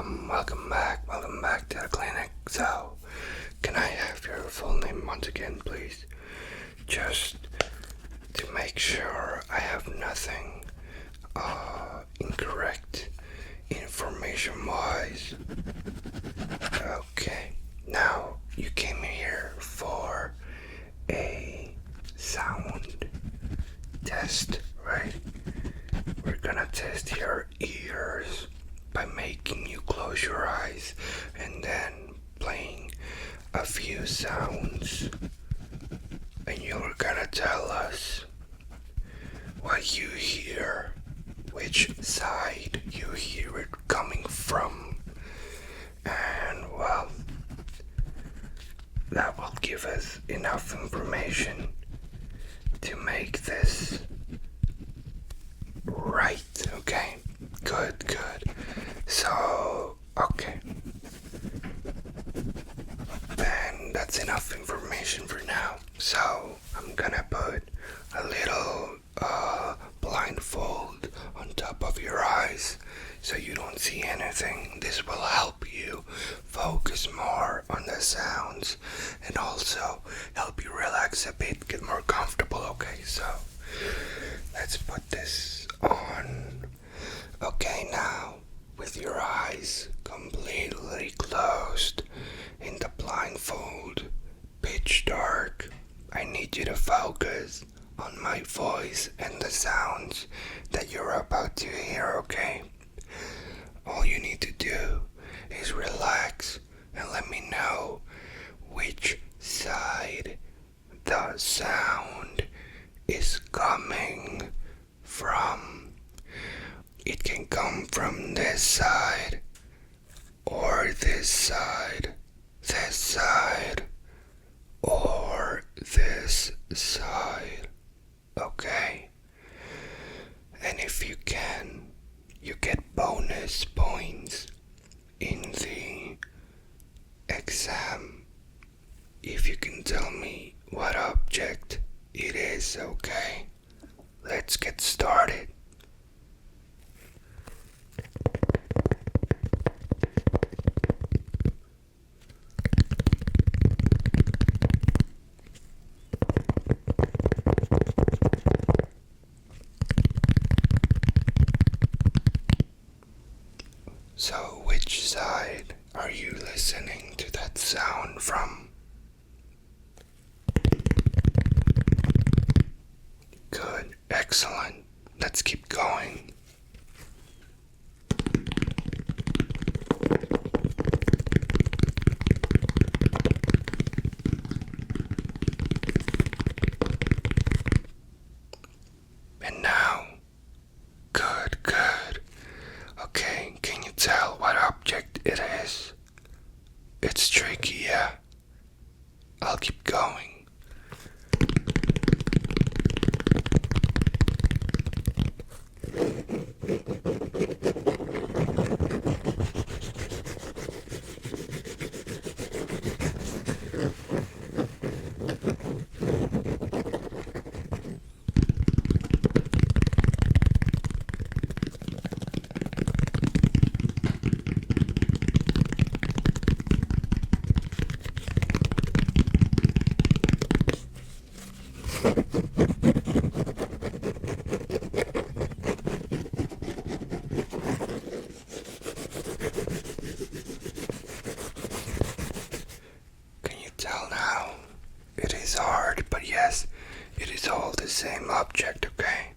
welcome back to the clinic. So, can I have your full name once again, please? Just to make sure I have nothing incorrect information-wise. Okay, now you came here for a sound test, right? We're gonna test your ears by making you close your eyes and then playing a few sounds, and you're gonna tell us what you hear, which side you hear it coming from, and well, that will give us enough information to make this right. Okay, good. So, okay, then that's enough information for now. So I'm gonna put a little blindfold on top of your eyes so you don't see anything. This will help you focus more on the sounds and also help you relax a bit, get more comfortable. Okay, so let's put this on. Okay, now with your eyes completely closed in the blindfold, pitch dark, I need you to focus on my voice and the sounds that you're about to hear, okay? All you need to do is relax and let me know which side the sound is coming from. It can come from this side, or this side, or this side, okay? And if you can, you get bonus points in the exam if you can tell me what object it is, okay? Let's get started. So, which side are you listening to that sound from? Good, excellent. Let's keep going. And now, good. Okay, can you tell what object it is? It's tricky, yeah? I'll keep going. Hard, but yes, it is all the same object, okay?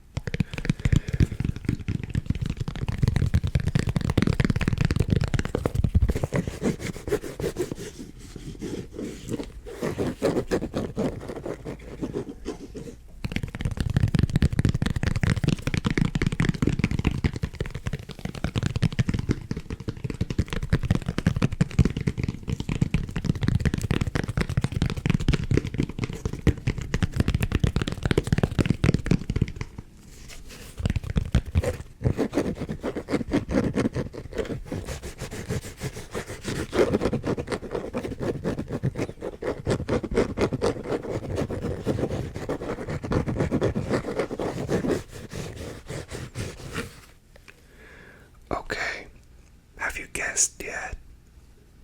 Have you guessed yet?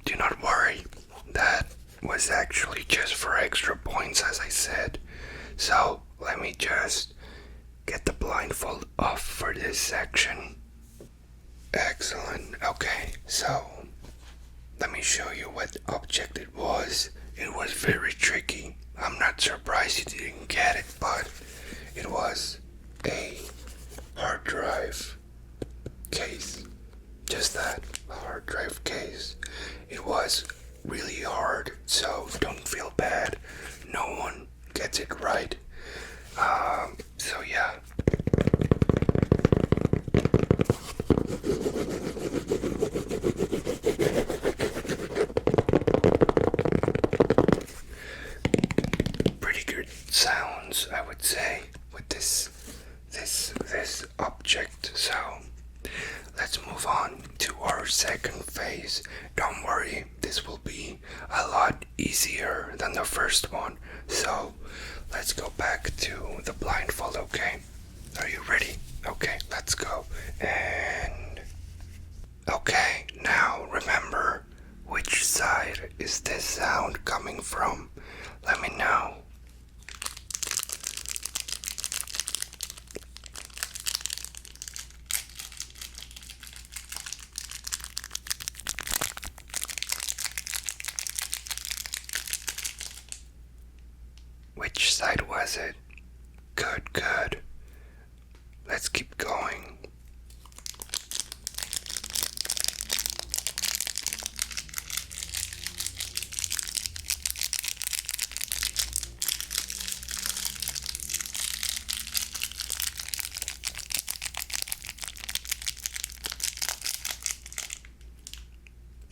Do not worry, that was actually just for extra points, as I said. So let me just get the blindfold off for this section. Excellent. Okay, so let me show you what object it was. It was very tricky. I'm not surprised you didn't get it, but it was a hard drive case. Just that, a hard drive case. It was really hard, so don't feel bad. No one gets it right. So yeah. Pretty good sounds, I would say, with this object. So let's move on to our second phase. Don't worry, this will be a lot easier than the first one. So let's go back to the blindfold, okay? Are you ready? Okay, let's go. And okay, now remember, which side is this sound coming from? Let me know. Which side was it? Good, good. Let's keep going.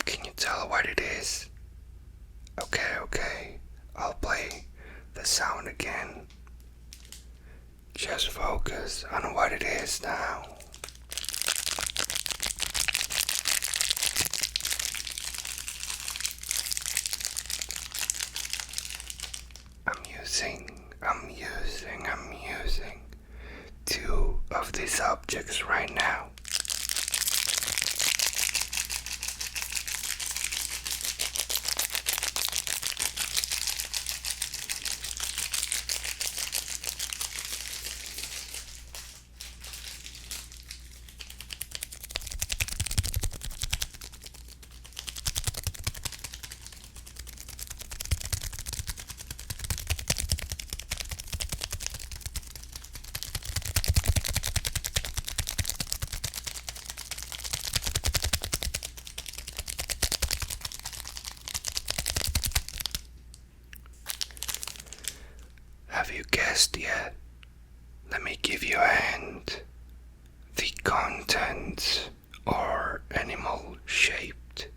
Can you tell what it is? Okay. I'll play the sound again. Just focus on what it is now. I'm using two of these objects right now. Have you guessed yet? Let me give you a hint. The contents are animal shaped.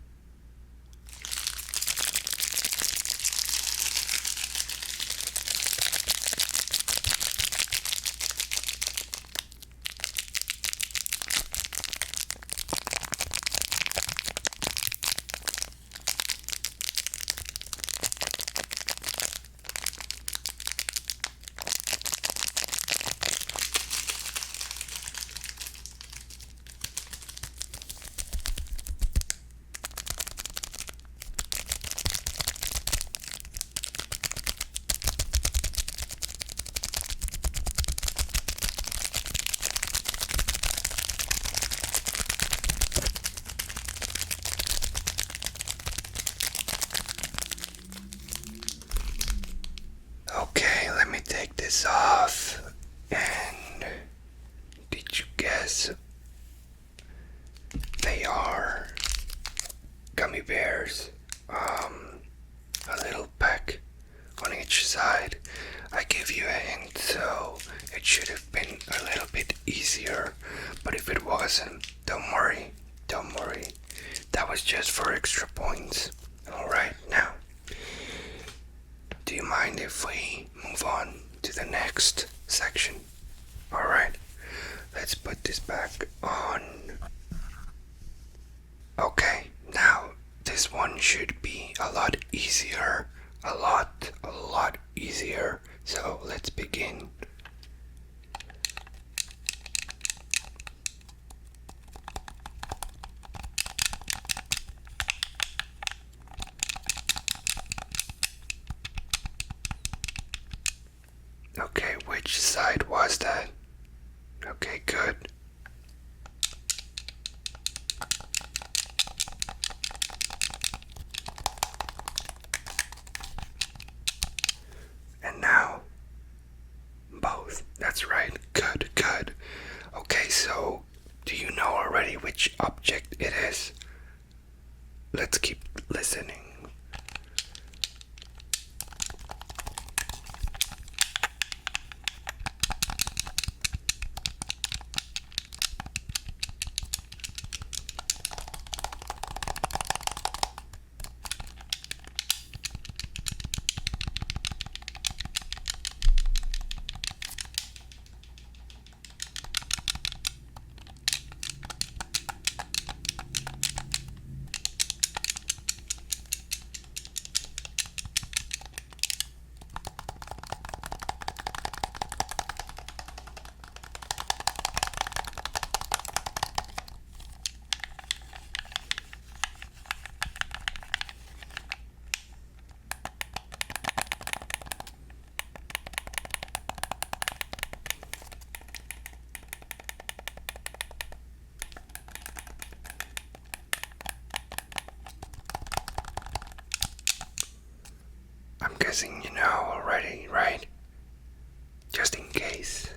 Okay, let me take this off. And did you guess? They are gummy bears. A little pack on each side. I give you a hint, so it should have been a little bit easier. But if it wasn't, don't worry. That was just for extra points. Alright, now, do you mind if we move on to the next section? Alright, let's put this back on. Okay, now this one should be a lot easier. A lot easier. So let's begin. Okay, which side was that? Okay, good. And now, both. That's right. Good, good. Okay, so do you know already which object it is? Let's keep listening. I'm guessing you know already, right? Just in case.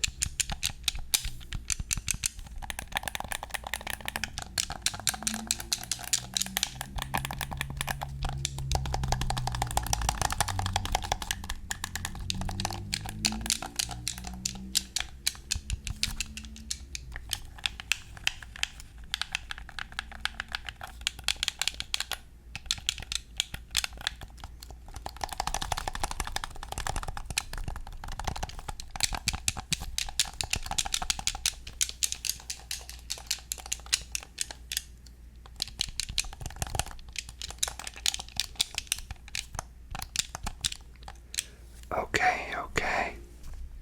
Okay, okay.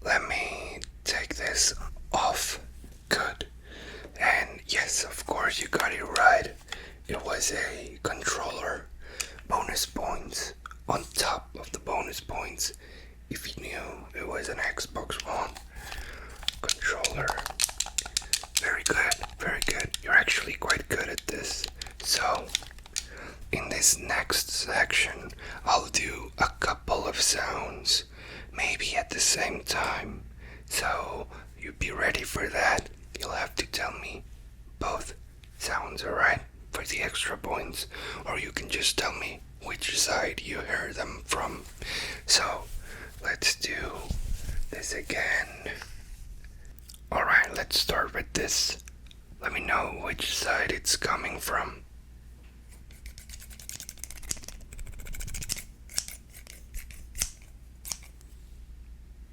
Let me take this off. Good. And yes, of course, you got it right. It was a controller. Bonus points on top of the bonus points if you knew it was an Xbox One controller. Very good, very good. You're actually quite good at this. So, in this next section, I'll do a couple of sounds, maybe at the same time. So, you be ready for that. You'll have to tell me both sounds, alright? For the extra points. Or you can just tell me which side you heard them from. So, let's do this again. Alright, let's start with this. Let me know which side it's coming from.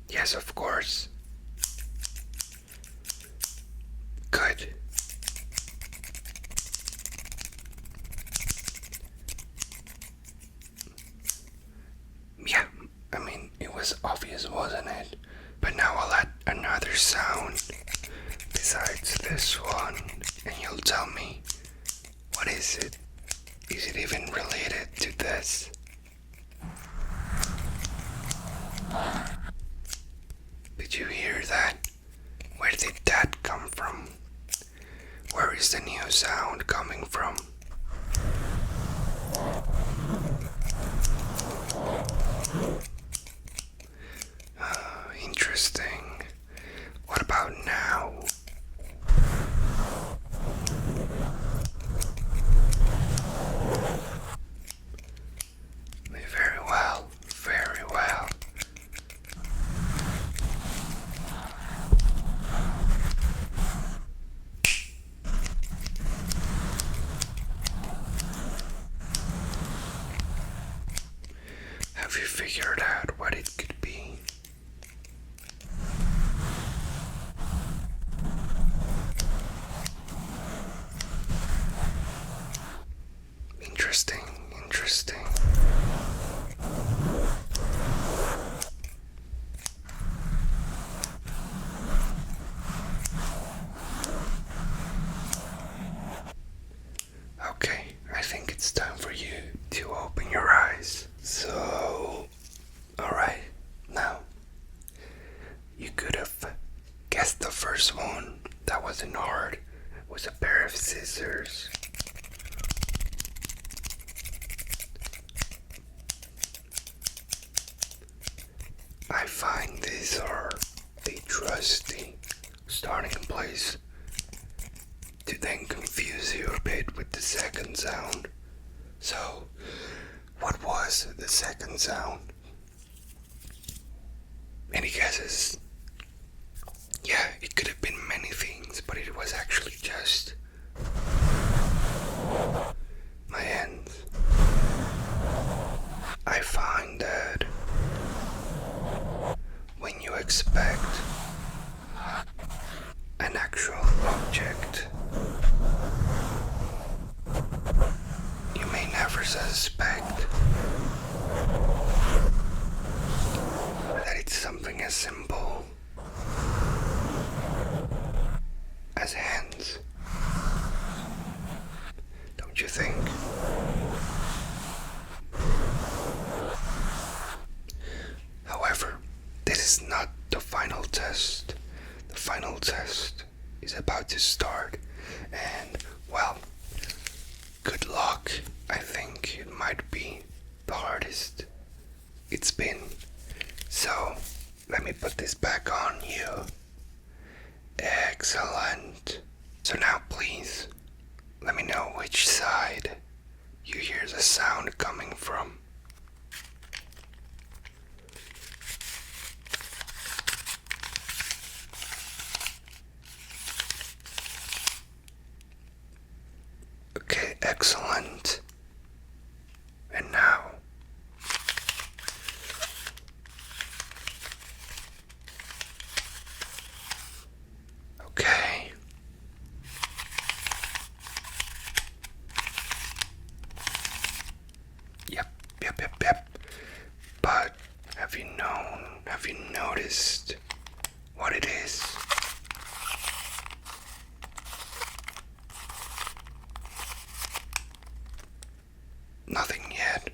Yes, of course. Good. Yeah, I mean, it was obvious, wasn't it? But now I'll add another sound besides this one, and you'll tell me, what is it? Is it even related to this? Did you hear that? Where did that come from? Where is the new sound coming from? Interesting. What about now? Very well, very well. Have you figured out what it could be? Interesting, interesting. Okay, I think it's time for you to open your eyes. So, alright, now, first one, that wasn't hard, was a pair of scissors. I find these are a trusty starting place to then confuse you a bit with the second sound. So, what was the second sound? Any guesses? Yeah, it could have been many things, but it was actually just my hands. I find that when you expect an actual object, you may never suspect that it's something as simple as hands. Don't you think? However, this is not the final test. The final test is about to start, and well, good luck. I think it might be the hardest it's been. So, let me put this back on you. Excellent. So now please, let me know which side you hear the sound coming from. Okay, excellent. And now, okay. Yep. But have you noticed what it is? Nothing yet.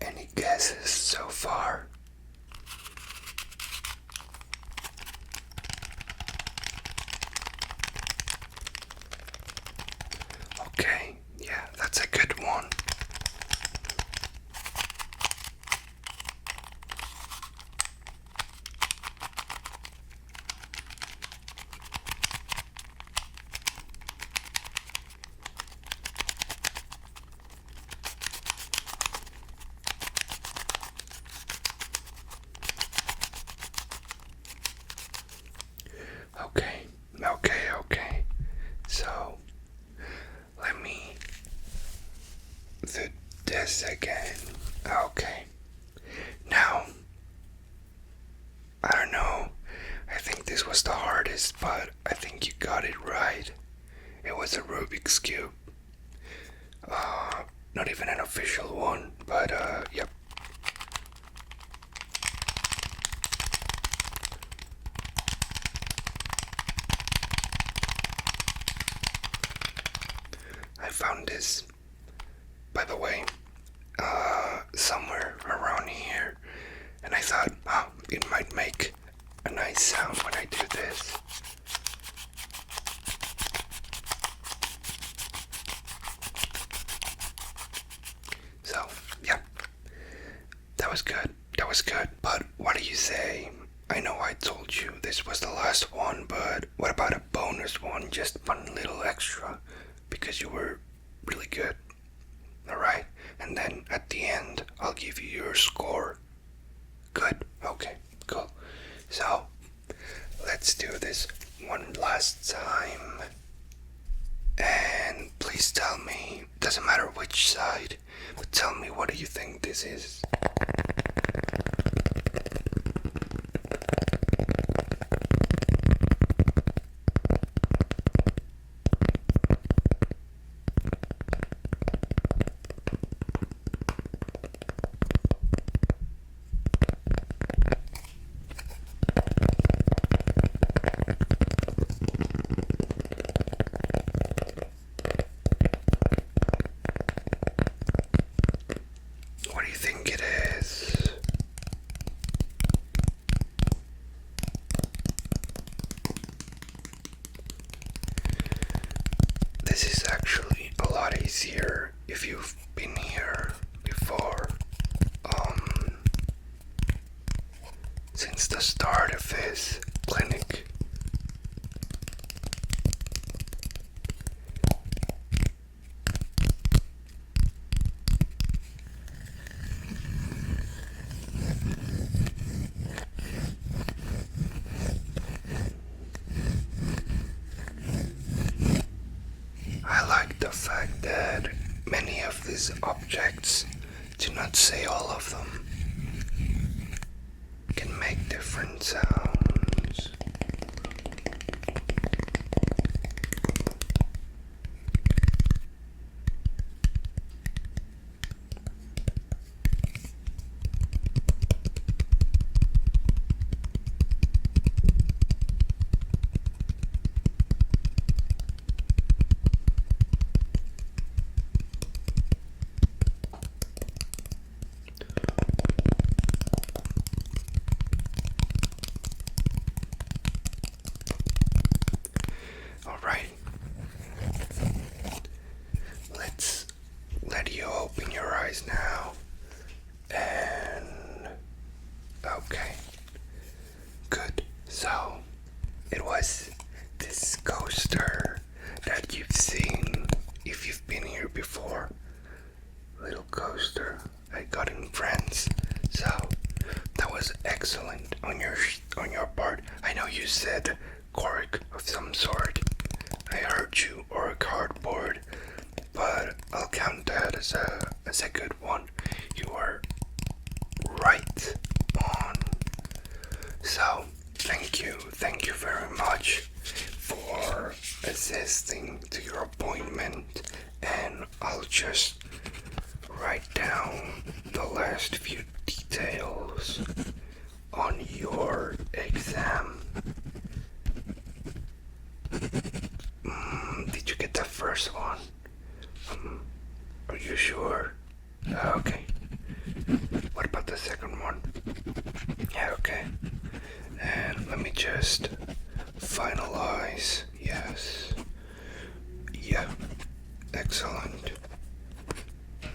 Any guesses so far? Okay, yeah, that's a good one. Okay. So, let me do this again. Okay. Now, I don't know. I think this was the hardest, but I think you got it right. It was a Rubik's Cube. Not even an official one, but yep. I found this, by the way, somewhere around here, and I thought, it might make a nice sound when I do this. So, yeah, that was good. But what do you say? I know I told you this was the last one, but what about a bonus one? Just one little extra, because you were really good. Alright? And then at the end, I'll give you your score. Good? Okay, cool. So, let's do this one last time. And please tell me, doesn't matter which side, but tell me, what do you think this is? easier if you've been here before. Since the start of this clinic. I like the fact that many of these objects, to not say all of them, can make different sounds. Alright, let's let you open your eyes now. And okay, good. So it was this coaster that you've seen if you've been here before. Little coaster I got in France. So that was excellent on your part. I know you said cork of some sort. I heard you, or a cardboard, but I'll count that as a good one. You were right on. So thank you very much for assisting to your appointment, and I'll just write down the last few details on your exam. Did you get the first one? Are you sure? Okay. What about the second one? Yeah, okay. And let me just finalize. Yes. Yeah. Excellent.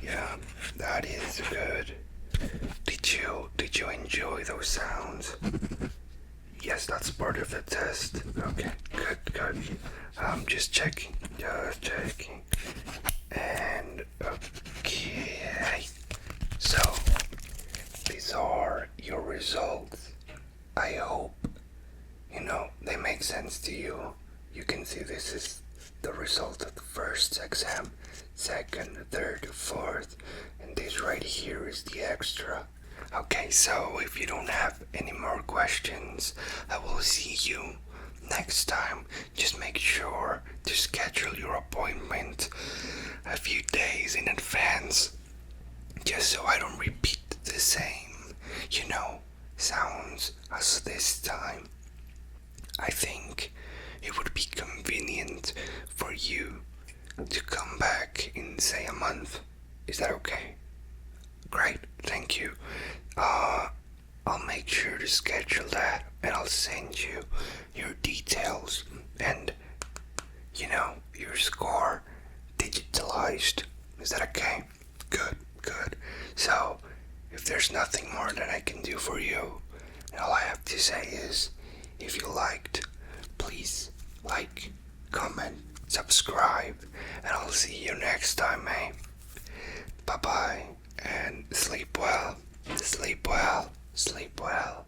Yeah, that is good. Did you enjoy those sounds? Yes, that's part of the test. Okay, good. Just checking. And okay. So these are your results. I hope they make sense to you. You can see this is the result of the first exam, second, third, fourth, and this right here is the extra. Okay, so if you don't have any more questions, I will see you next time. Just make sure to schedule your appointment a few days in advance, just so I don't repeat the same, sounds as this time. I think it would be convenient for you to come back in, say, a month. Is that okay? Great, thank you. I'll make sure to schedule that, and I'll send you your details and, your score digitalized. Is that okay? Good. So, if there's nothing more that I can do for you, all I have to say is, if you liked, please like, comment, subscribe, and I'll see you next time, eh? Bye-bye, and sleep well, sleep well, sleep well.